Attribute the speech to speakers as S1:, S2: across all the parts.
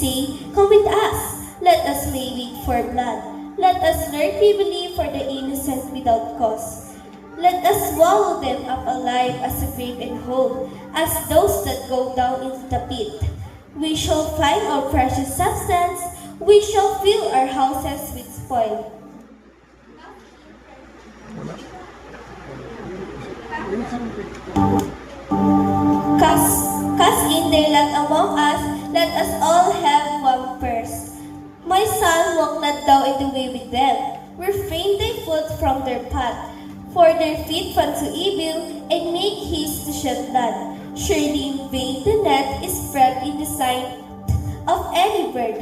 S1: say, "Come with us. Let us lay wait for blood. Let us learn to believe for the innocent without cause. Let us swallow them up alive as a grave and whole, as those that go down into the pit. We shall find our precious substance. We shall fill our houses with spoil." Cast in their lot among us, let us all have one purse. My son, walk not thou in the way with them. Refrain thy foot from their path, for their feet run to evil, and make haste to shed blood. Surely in vain the net is spread in the sight of any bird.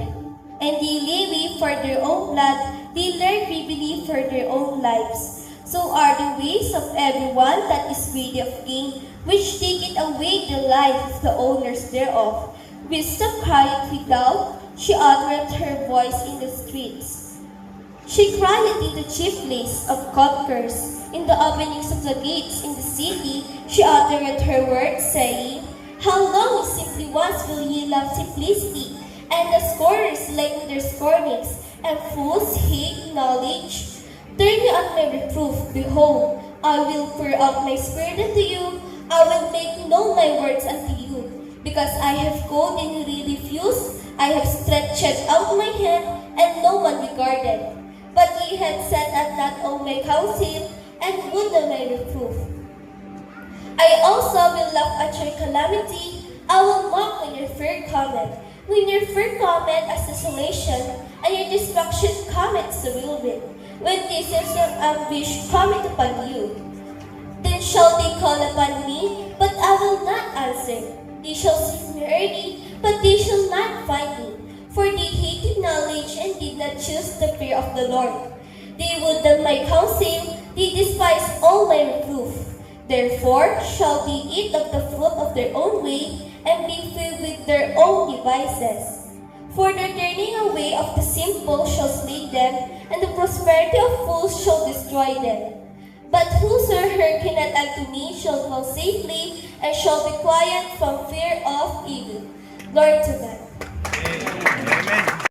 S1: And they lay way for their own blood, they learn greedily for their own lives. So are the ways of everyone that is greedy of gain, which taketh away the life of the owners thereof. Wisdom crieth without, she uttereth her voice in the streets. She crieth in the chief place of conquerors, in the openings of the gates in the city, she uttereth her words, saying, "How long, simply ones, will ye love simplicity? And the scorners lighten their scornings, and fools hate knowledge? Turn ye on my reproof, behold, I will pour out my spirit unto you, I will make known my words unto you. Because I have called and ye refused, I have stretched out my hand, and no one regarded. But ye had set at not all my counsel, and would not my reproof. I also will laugh at your calamity, I will mock when your fear cometh. When your fear cometh as desolation, and your destruction cometh as a whirlwind, when disease of ambush cometh upon you. Then shall they call upon me, but I will not answer. They shall seek me early, but they shall not find me. For they hated knowledge and did not choose the fear of the Lord. They would not my counsel, they despise all my reproof. Therefore shall they eat of the fruit of their own way, and be filled with their own devices. For the turning away of the simple shall slay them, and the prosperity of fools shall destroy them. But whoso hearkeneth unto me shall dwell safely, and shall be quiet from fear of evil. Glory to God.